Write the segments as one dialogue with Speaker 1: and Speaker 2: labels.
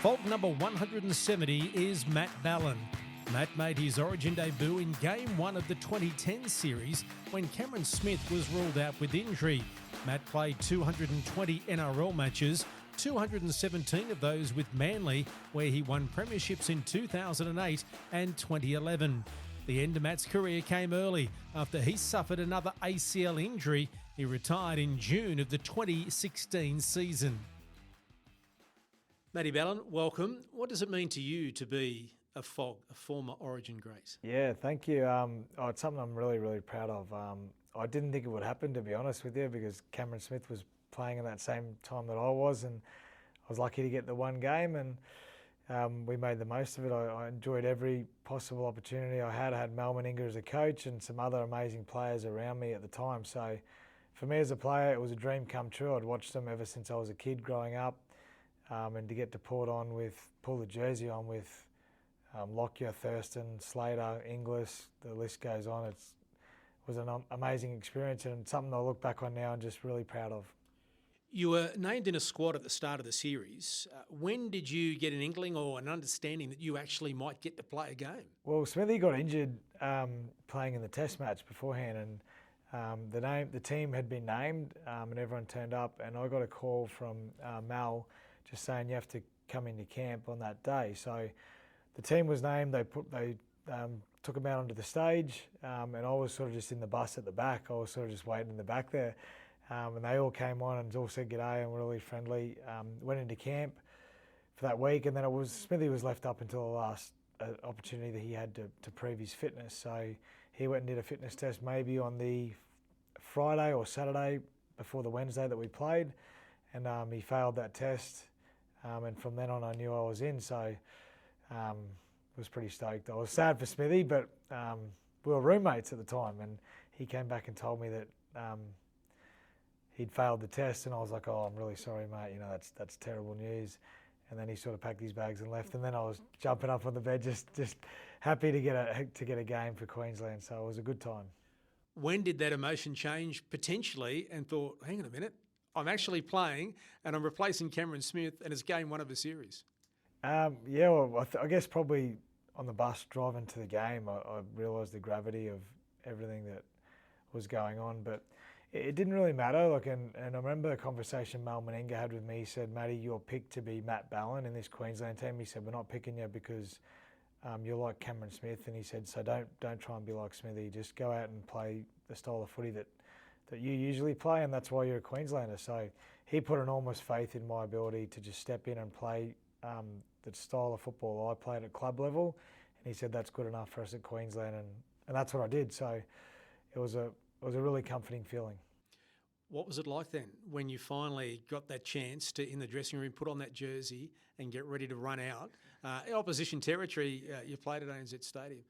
Speaker 1: FOG number 170 is Matt Ballin. Matt made his Origin debut in Game 1 of the 2010 series when Cameron Smith was ruled out with injury. Matt played 220 NRL matches, 217 of those with Manly, where he won premierships in 2008 and 2011. The end of Matt's career came early after he suffered another ACL injury. He retired in June of the 2016 season. Matty Ballin, welcome. What does it mean to you to be a FOG, a former Origin great?
Speaker 2: Yeah, thank you. It's something I'm really, really proud of. I didn't think it would happen, to be honest with you, because Cameron Smith was playing in that same time that I was, and I was lucky to get the one game, and we made the most of it. I enjoyed every possible opportunity I had. I had Mal Meninga as a coach and some other amazing players around me at the time. So for me as a player, it was a dream come true. I'd watched them ever since I was a kid growing up, and to get to pull the jersey on with Lockyer, Thurston, Slater, Inglis, the list goes on. It was an amazing experience and something I look back on now and just really proud of.
Speaker 1: You were named in a squad at the start of the series. When did you get an inkling or an understanding that you actually might get to play a game?
Speaker 2: Well, Smithy got injured playing in the Test match beforehand, and the team had been named, and everyone turned up. And I got a call from Mal just saying you have to come into camp on that day. So the team was named. They took him out onto the stage, and I was sort of just in the bus at the back. I was sort of just waiting in the back there. And they all came on and all said g'day and were really friendly. Went into camp for that week, and then Smithy was left up until the last opportunity that he had to prove his fitness. So he went and did a fitness test maybe on the Friday or Saturday before the Wednesday that we played, and he failed that test. And from then on, I knew I was in. So was pretty stoked. I was sad for Smithy, but we were roommates at the time, and he came back and told me that he'd failed the test, and I was like, "Oh, I'm really sorry, mate. You know, that's terrible news." And then he sort of packed his bags and left. And then I was jumping up on the bed, just happy to get a game for Queensland. So it was a good time.
Speaker 1: When did that emotion change potentially, and thought, "Hang on a minute, I'm actually playing, and I'm replacing Cameron Smith, and it's game one of a series"?
Speaker 2: Yeah, well, I guess probably on the bus driving to the game, I realised the gravity of everything that was going on, but it didn't really matter. And I remember a conversation Mal Meninga had with me. He said, "Matty, you're picked to be Matt Ballin in this Queensland team." He said, "We're not picking you because you're like Cameron Smith." And he said, "So don't try and be like Smithy. Just go out and play the style of footy that you usually play, and that's why you're a Queenslander." So he put enormous faith in my ability to just step in and play the style of football I played at club level, and he said that's good enough for us at Queensland, and that's what I did. So it was a really comforting feeling.
Speaker 1: What was it like then when you finally got that chance to, in the dressing room, put on that jersey and get ready to run out? Opposition territory, you played at ANZ Stadium.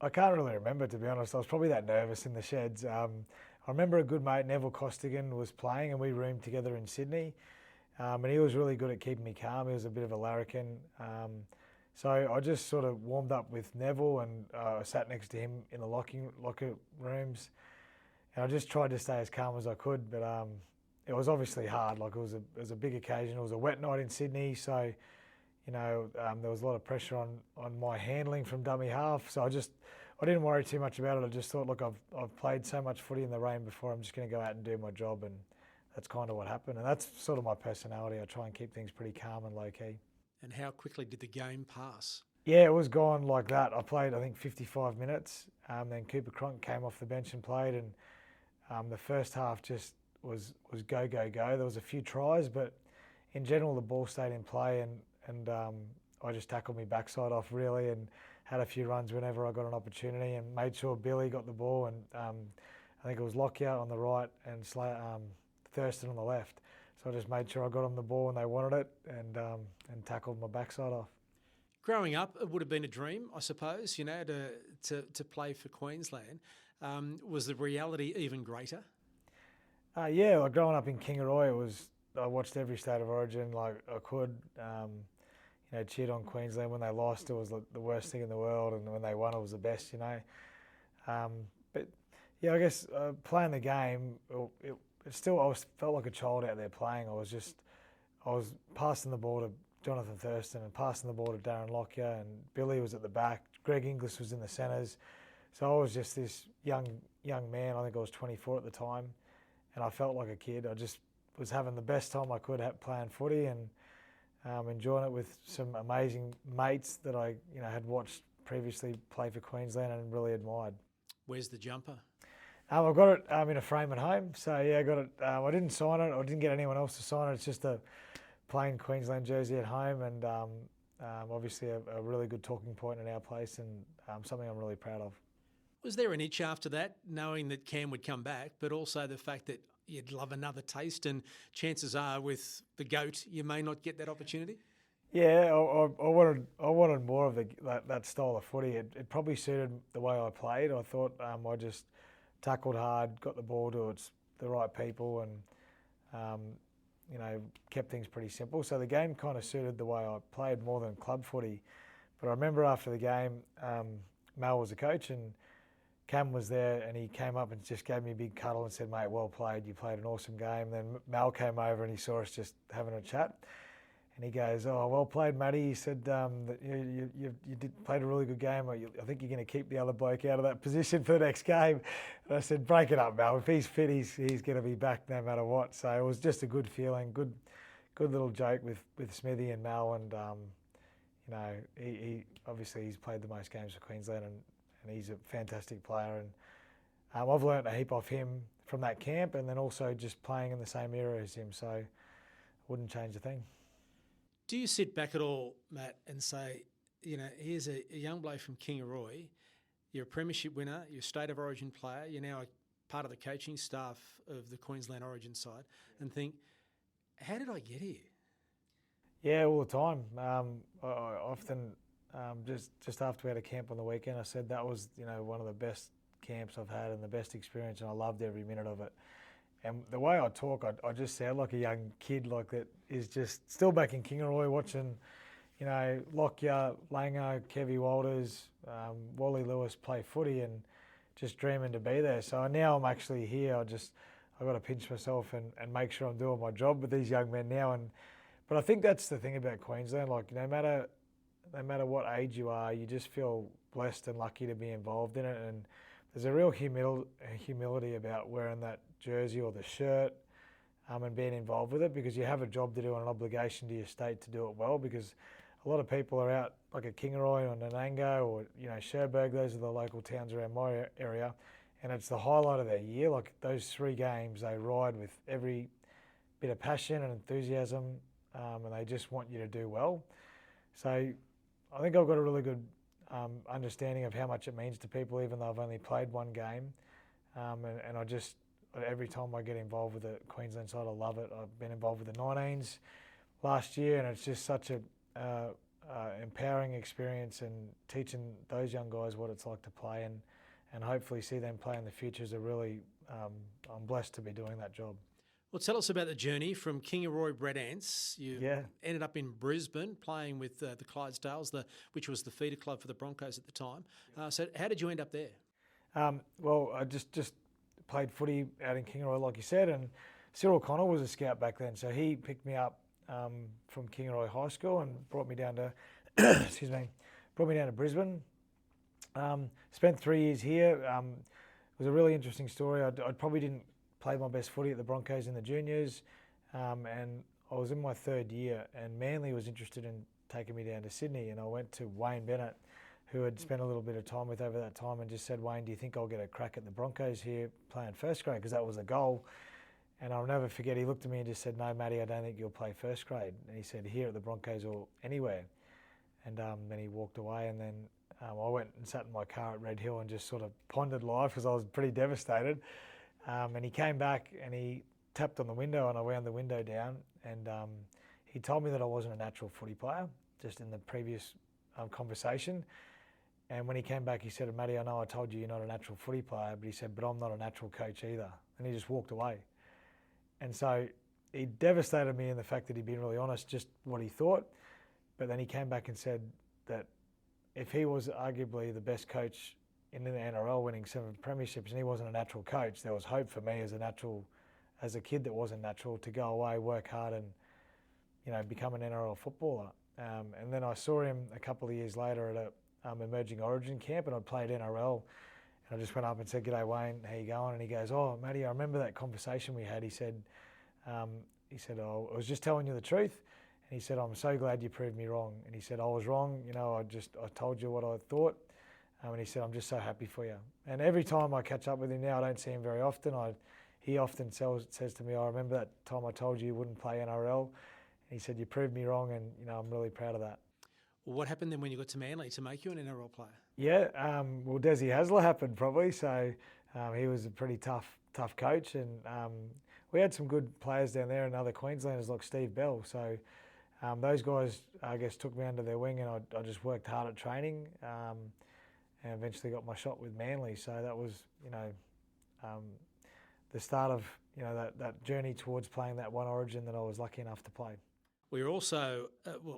Speaker 2: I can't really remember, to be honest. I was probably that nervous in the sheds. I remember a good mate, Neville Costigan, was playing, and we roomed together in Sydney. And he was really good at keeping me calm. He was a bit of a larrikin. So I just sort of warmed up with Neville, and I sat next to him in the locker rooms. And I just tried to stay as calm as I could, but it was obviously hard. It was a big occasion. It was a wet night in Sydney, so there was a lot of pressure on my handling from dummy half. So I didn't worry too much about it. I just thought, look, I've played so much footy in the rain before. I'm just going to go out and do my job, and that's kind of what happened. And that's sort of my personality. I try and keep things pretty calm and low key.
Speaker 1: And how quickly did the game pass?
Speaker 2: Yeah, it was gone like that. I played, I think, 55 minutes. Then Cooper Cronk came off the bench and played, and the first half just was go, go, go. There was a few tries, but in general the ball stayed in play, and I just tackled my backside off really and had a few runs whenever I got an opportunity and made sure Billy got the ball, and I think it was Lockyer on the right and Thurston on the left. So I just made sure I got them the ball when they wanted it, and tackled my backside off.
Speaker 1: Growing up, it would have been a dream, I suppose, to play for Queensland. Was the reality even greater?
Speaker 2: Yeah, like growing up in Kingaroy, I watched every state of origin like I could. Cheered on Queensland when they lost. It was the worst thing in the world, and when they won, it was the best. But yeah, I guess playing the game, I felt like a child out there playing. I was passing the ball to Jonathan Thurston and passing the ball to Darren Lockyer, and Billy was at the back. Greg Inglis was in the centres. So I was just this young man. I think I was 24 at the time, and I felt like a kid. I just was having the best time I could playing footy, and enjoying it with some amazing mates that I had watched previously play for Queensland and really admired.
Speaker 1: Where's the jumper?
Speaker 2: I've got it in a frame at home. So yeah, I got it. I didn't sign it. I didn't get anyone else to sign it. It's just a plain Queensland jersey at home, and obviously a really good talking point in our place, and something I'm really proud of.
Speaker 1: Was there an itch after that, knowing that Cam would come back, but also the fact that you'd love another taste, and chances are with the GOAT you may not get that opportunity?
Speaker 2: Yeah, I wanted more of that style of footy. It probably suited the way I played. I thought I just tackled hard, got the ball to the right people, and kept things pretty simple. So the game kind of suited the way I played more than club footy. But I remember after the game, Mal was the coach, and Cam was there, and he came up and just gave me a big cuddle and said, "Mate, well played. You played an awesome game." Then Mal came over and he saw us just having a chat, and he goes, "Oh, well played, Matty." He said that you played a really good game. I think you're going to keep the other bloke out of that position for the next game. And I said, "Break it up, Mal. If he's fit, he's going to be back no matter what." So it was just a good feeling, good little joke with Smithy and Mal, and he obviously he's played the most games for Queensland, and he's a fantastic player, and I've learnt a heap off him from that camp, and then also just playing in the same era as him, so I wouldn't change a thing.
Speaker 1: Do you sit back at all, Matt, and say, here's a young bloke from Kingaroy, you're a premiership winner, you're a State of Origin player, you're now a part of the coaching staff of the Queensland Origin side, and think, how did I get here?
Speaker 2: Yeah, all the time. I often... just after we had a camp on the weekend, I said that was one of the best camps I've had and the best experience, and I loved every minute of it. And the way I talk, I just sound like a young kid, like that is just still back in Kingaroy watching, Lockyer, Langer, Kevy Walters, Wally Lewis play footy, and just dreaming to be there. So now I'm actually here. I got to pinch myself and make sure I'm doing my job with these young men now. But I think that's the thing about Queensland. Like no matter what age you are, you just feel blessed and lucky to be involved in it. And there's a real humility about wearing that jersey or the shirt and being involved with it, because you have a job to do and an obligation to your state to do it well, because a lot of people are out like at Kingaroy or Nanango or Cherbourg. Those are the local towns around my area, and it's the highlight of their year. Like those 3 games they ride with every bit of passion and enthusiasm, and they just want you to do well. So I think I've got a really good understanding of how much it means to people, even though I've only played 1 game. And I just, every time I get involved with the Queensland side, I love it. I've been involved with the 19s last year, and it's just such a empowering experience, and teaching those young guys what it's like to play, and hopefully see them play in the future is I'm blessed to be doing that job.
Speaker 1: Well, tell us about the journey from Kingaroy Red Ants. You ended up in Brisbane playing with the Clydesdales, which was the feeder club for the Broncos at the time. So how did you end up there?
Speaker 2: Well, I just played footy out in Kingaroy, like you said, and Cyril Connell was a scout back then. So he picked me up from Kingaroy High School and brought me down to, brought me down to Brisbane. Spent 3 years here. It was a really interesting story. I probably didn't play my best footy at the Broncos in the juniors, and I was in my 3rd year, and Manly was interested in taking me down to Sydney, and I went to Wayne Bennett, who had spent a little bit of time with over that time, and just said, "Wayne, do you think I'll get a crack at the Broncos here playing first grade?" Because that was the goal. And I'll never forget, he looked at me and just said, "No, Matty, I don't think you'll play first grade." And he said, "Here at the Broncos or anywhere." And then he walked away, and then I went and sat in my car at Red Hill and just sort of pondered life, because I was pretty devastated. And he came back and he tapped on the window, and I wound the window down, and he told me that I wasn't a natural footy player, just in the previous conversation. And when he came back, he said, "Matty, I know I told you you're not a natural footy player," but he said, "But I'm not a natural coach either." And he just walked away. And so he devastated me in the fact that he'd been really honest, just what he thought. But then he came back and said that if he was arguably the best coach in the NRL, winning 7 premierships, and he wasn't a natural coach, there was hope for me as a kid that wasn't natural, to go away, work hard, and become an NRL footballer. And then I saw him a couple of years later at a emerging Origin camp, and I played NRL. And I just went up and said, "G'day Wayne, how you going?" And he goes, "Oh, Matty, I remember that conversation we had." He said, "Oh, I was just telling you the truth." And he said, "I'm so glad you proved me wrong." And he said, "I was wrong. I told you what I thought." And he said, "I'm just so happy for you." And every time I catch up with him now, I don't see him very often. He often says to me, "I remember that time I told you wouldn't play NRL." And he said, "You proved me wrong, and I'm really proud of that."
Speaker 1: Well, what happened then when you got to Manly to make you an NRL player?
Speaker 2: Yeah, well, Desi Hasler happened probably. So he was a pretty tough coach, and we had some good players down there and other Queenslanders like Steve Bell. So those guys, I guess, took me under their wing, and I just worked hard at training, and eventually got my shot with Manly. So that was, the start of that journey towards playing that one Origin that I was lucky enough to play.
Speaker 1: We're also,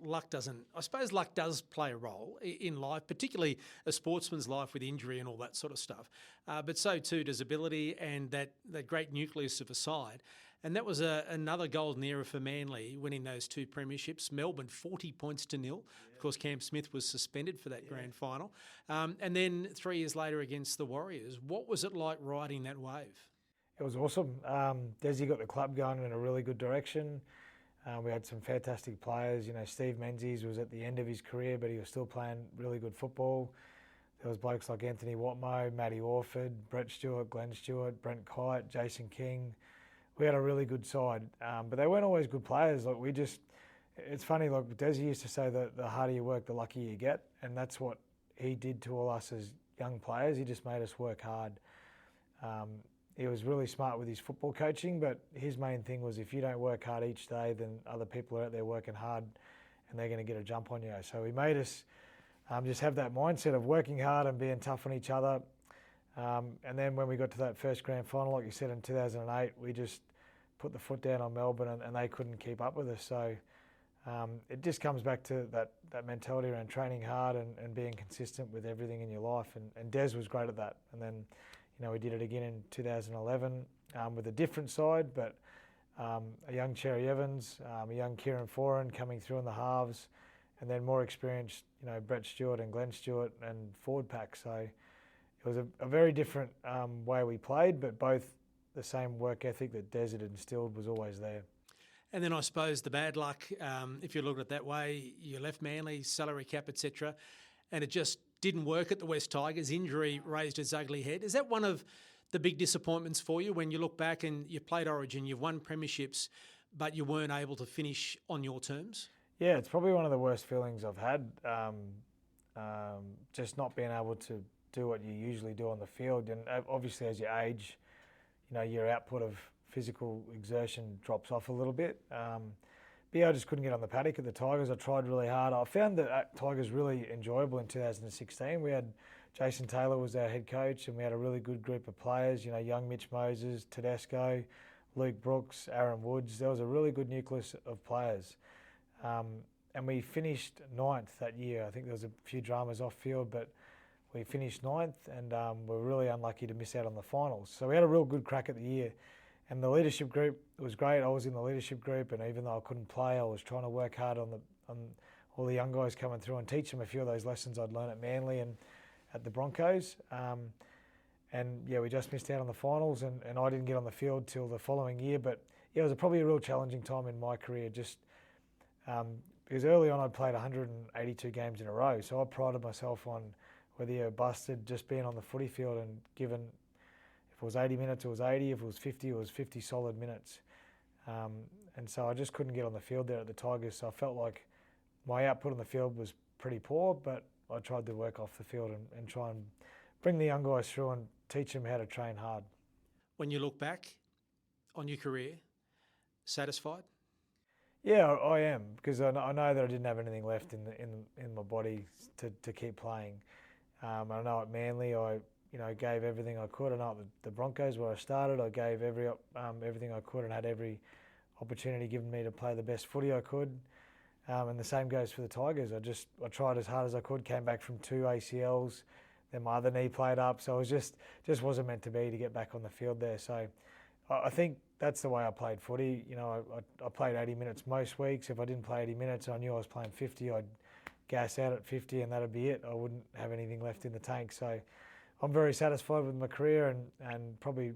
Speaker 1: luck does play a role in life, particularly a sportsman's life with injury and all that sort of stuff. But so too does ability and that great nucleus of a side. And that was another golden era for Manly, winning those 2 premierships. Melbourne, 40 points to 0. Yeah. Of course, Cam Smith was suspended for that grand final. And then 3 years later against the Warriors. What was it like riding that wave?
Speaker 2: It was awesome. Desi got the club going in a really good direction. We had some fantastic players. Steve Menzies was at the end of his career, but he was still playing really good football. There was blokes like Anthony Watmoe, Matty Orford, Brett Stewart, Glenn Stewart, Brent Kite, Jason King. We had a really good side, but they weren't always good players. It's funny, Desi used to say that the harder you work, the luckier you get, and that's what he did to all us as young players. He just made us work hard. He was really smart with his football coaching, but his main thing was if you don't work hard each day, then other people are out there working hard and they're going to get a jump on you. So he made us just have that mindset of working hard and being tough on each other. And then when we got to that first grand final, like you said, in 2008, we just put the foot down on Melbourne and they couldn't keep up with us. So it just comes back to that mentality around training hard and being consistent with everything in your life. And Des was great at that. And then we did it again in 2011 with a different side, but a young Cherry Evans, a young Kieran Foran coming through in the halves, and then more experienced, Brett Stewart and Glenn Stewart and forward pack. So it was a very different way we played, but both the same work ethic that Des had instilled was always there.
Speaker 1: And then I suppose the bad luck, if you look at it that way, you left Manly, salary cap, etc., and it just didn't work at the West Tigers. Injury raised its ugly head. Is that one of the big disappointments for you when you look back and you played Origin, you've won premierships, but you weren't able to finish on your terms?
Speaker 2: Yeah, it's probably one of the worst feelings I've had, just not being able to do what you usually do on the field. And obviously as you age, your output of physical exertion drops off a little bit. But yeah, I just couldn't get on the paddock at the Tigers. I tried really hard. I found that Tigers really enjoyable in 2016. We had Jason Taylor was our head coach, and we had a really good group of players. Young Mitch Moses, Tedesco, Luke Brooks, Aaron Woods. There was a really good nucleus of players. And we finished 9th that year. I think there was a few dramas off field, but we finished 9th, and we were really unlucky to miss out on the finals. So we had a real good crack at the year. And the leadership group was great. I was in the leadership group, and even though I couldn't play, I was trying to work hard on all the young guys coming through and teach them a few of those lessons I'd learned at Manly and at the Broncos. And yeah, we just missed out on the finals, and I didn't get on the field till the following year. But yeah, it was probably a real challenging time in my career, just because early on I'd played 182 games in a row, so I prided myself on whether you're busted just being on the footy field and given. If it was 80 minutes, it was 80. If it was 50, it was 50 solid minutes. And so I just couldn't get on the field there at the Tigers. So I felt like my output on the field was pretty poor, but I tried to work off the field and try and bring the young guys through and teach them how to train hard.
Speaker 1: When you look back on your career, satisfied?
Speaker 2: Yeah, I am, because I know that I didn't have anything left in my body to keep playing. I know at Manly I gave everything I could. I know at the Broncos where I started, I gave everything I could and had every opportunity given me to play the best footy I could. And the same goes for the Tigers. I tried as hard as I could, came back from 2 ACLs, then my other knee played up, so it was just wasn't meant to be to get back on the field there. So I think that's the way I played footy. You know, I played 80 minutes most weeks. If I didn't play 80 minutes, I knew I was playing 50. I'd gas out at 50 and that'd be it. I wouldn't have anything left in the tank. So I'm very satisfied with my career and probably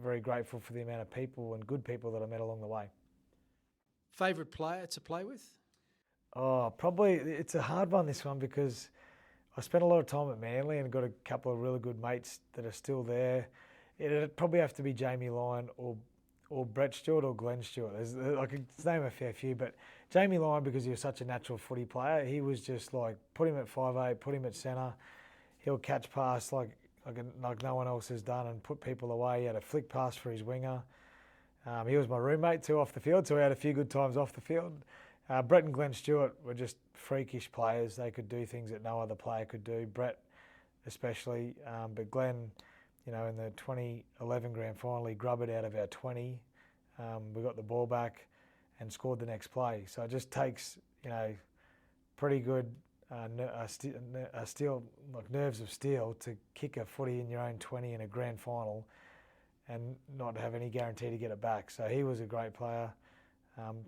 Speaker 2: very grateful for the amount of people and good people that I met along the way.
Speaker 1: Favourite player to play with?
Speaker 2: Oh, probably it's a hard one, this one, because I spent a lot of time at Manly and got a couple of really good mates that are still there. It'd probably have to be Jamie Lyon or Brett Stewart or Glenn Stewart. I could name a fair few, but Jamie Lyon, because he was such a natural footy player, he was just like, put him at 5'8", put him at centre, he'll catch pass like no one else has done and put people away. He had a flick pass for his winger. He was my roommate too off the field, so we had a few good times off the field. Brett and Glenn Stewart were just freakish players. They could do things that no other player could do, Brett especially. But Glenn, you know, in the 2011 grand final, he grubbed it out of our 20. We got the ball back and scored the next play. So it just takes, you know, pretty good steel, like nerves of steel, to kick a footy in your own 20 in a grand final and not have any guarantee to get it back. So he was a great player.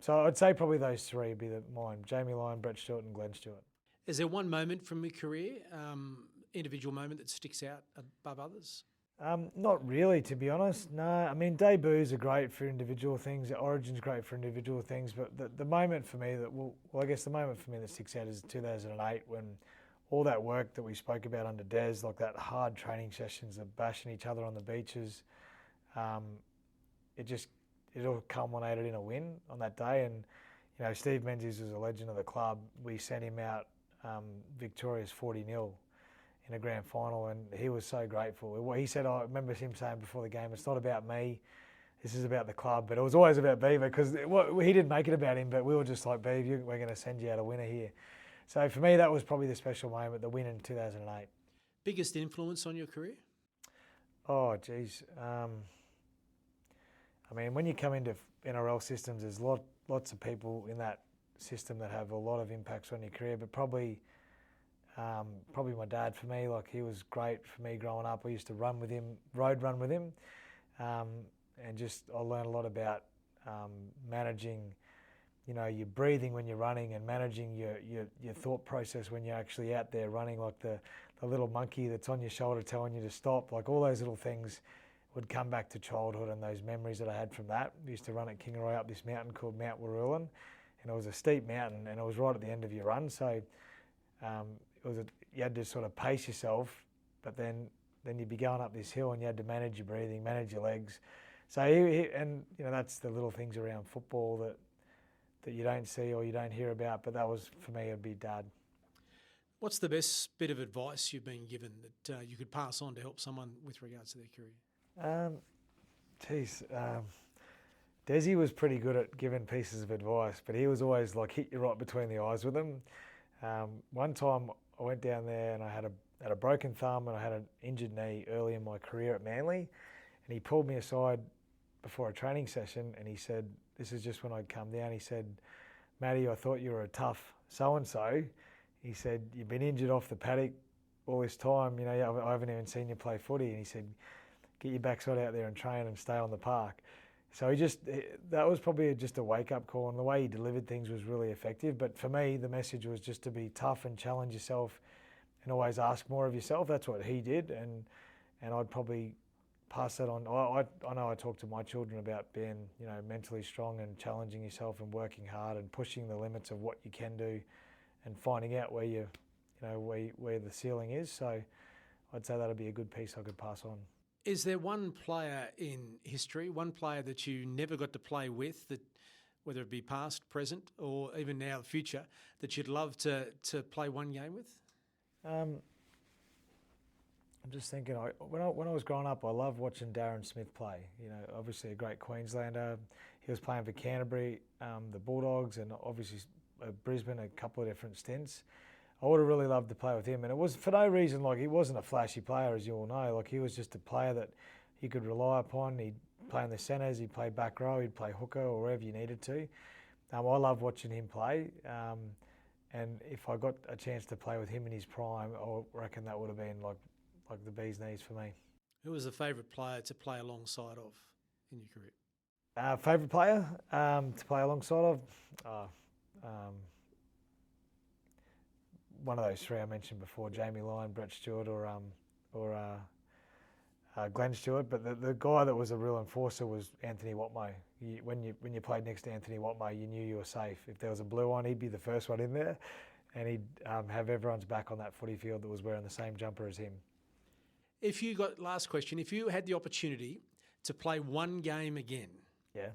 Speaker 2: So I'd say probably those three would be mine: Jamie Lyon, Brett Stewart and Glenn Stewart.
Speaker 1: Is there one moment from your career, individual moment, that sticks out above others?
Speaker 2: Not really, to be honest. No, I mean, debuts are great for individual things. Origin's great for individual things. But the moment for me I guess the moment for me that sticks out is 2008, when all that work that we spoke about under Des, like that hard training sessions of bashing each other on the beaches, it all culminated in a win on that day. And, you know, Steve Menzies was a legend of the club. We sent him out victorious 40-0 in a grand final, and he was so grateful. He said, I remember him saying before the game, it's not about me, this is about the club. But it was always about Beaver, because he didn't make it about him, but we were just like, Beaver, we're going to send you out a winner here. So for me, that was probably the special moment, the win in 2008.
Speaker 1: Biggest influence on your career?
Speaker 2: Oh, geez. I mean, when you come into NRL systems, there's lots of people in that system that have a lot of impacts on your career, but probably my dad for me. Like, he was great for me growing up. I used to road run with him, and just I learned a lot about managing, you know, your breathing when you're running, and managing your thought process when you're actually out there running, like the little monkey that's on your shoulder telling you to stop. Like, all those little things would come back to childhood and those memories that I had from that. We used to run at Kingaroy up this mountain called Mount Warrulan, and it was a steep mountain, and it was right at the end of your run. So you had to sort of pace yourself, but then you'd be going up this hill and you had to manage your breathing, manage your legs. So and you know, that's the little things around football that you don't see or you don't hear about. But that was, for me, it'd be Dad.
Speaker 1: What's the best bit of advice you've been given that you could pass on to help someone with regards to their career? Desi was pretty good at giving pieces of advice, but he was always like, hit you right between the eyes with them. One time I went down there and I had a broken thumb and I had an injured knee early in my career at Manly, and he pulled me aside before a training session and he said, this is just when I'd come down, he said, Matty, I thought you were a tough so-and-so. He said, you've been injured off the paddock all this time, you know, I haven't even seen you play footy. And he said, get your backside out there and train and stay on the park. So that was probably just a wake-up call, and the way he delivered things was really effective. But for me, the message was just to be tough and challenge yourself and always ask more of yourself. That's what he did, and I'd probably pass that on. I know I talk to my children about being, you know, mentally strong and challenging yourself and working hard and pushing the limits of what you can do and finding out where where the ceiling is. So I'd say that'd be a good piece I could pass on. Is there one player in history, one player that you never got to play with, that whether it be past, present, or even now future, that you'd love to play one game with?
Speaker 2: I'm just thinking, when I was growing up, I loved watching Darren Smith play. You know, obviously a great Queenslander. He was playing for Canterbury, the Bulldogs, and obviously Brisbane, a couple of different stints. I would have really loved to play with him, and it was for no reason, like, he wasn't a flashy player, as you all know. Like, he was just a player that you could rely upon. He'd play in the centres, he'd play back row, he'd play hooker or wherever you needed to. I loved watching him play, and if I got a chance to play with him in his prime, I reckon that would have been like the bee's knees for me.
Speaker 1: Who was the favourite player to play alongside of in your career?
Speaker 2: Favourite player to play alongside of? One of those three I mentioned before: Jamie Lyon, Brett Stewart, or Glenn Stewart. But the guy that was a real enforcer was Anthony Watmoe. When you played next to Anthony Watmoe, you knew you were safe. If there was a blue on, he'd be the first one in there, and he'd have everyone's back on that footy field that was wearing the same jumper as him.
Speaker 1: Last question, if you had the opportunity to play one game again,
Speaker 2: yeah,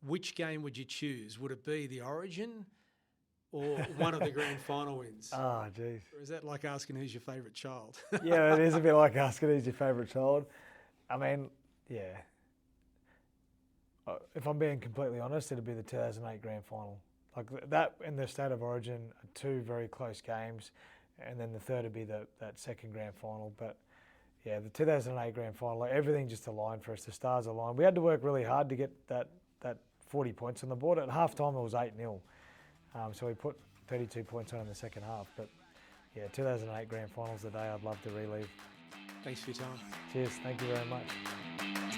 Speaker 1: which game would you choose? Would it be the Origin or one of the grand final wins?
Speaker 2: Oh, geez.
Speaker 1: Or is that like asking who's your favourite child?
Speaker 2: Yeah, it is a bit like asking who's your favourite child. I mean, yeah. If I'm being completely honest, it'd be the 2008 grand final. Like that in the State of Origin, are two very close games, and then the third would be that second grand final. But yeah, the 2008 grand final, like everything just aligned for us. The stars aligned. We had to work really hard to get that 40 points on the board. At half time, it was 8-0. So we put 32 points on in the second half. But yeah, 2008 grand final's the day I'd love to relive.
Speaker 1: Thanks for your time.
Speaker 2: Cheers. Thank you very much.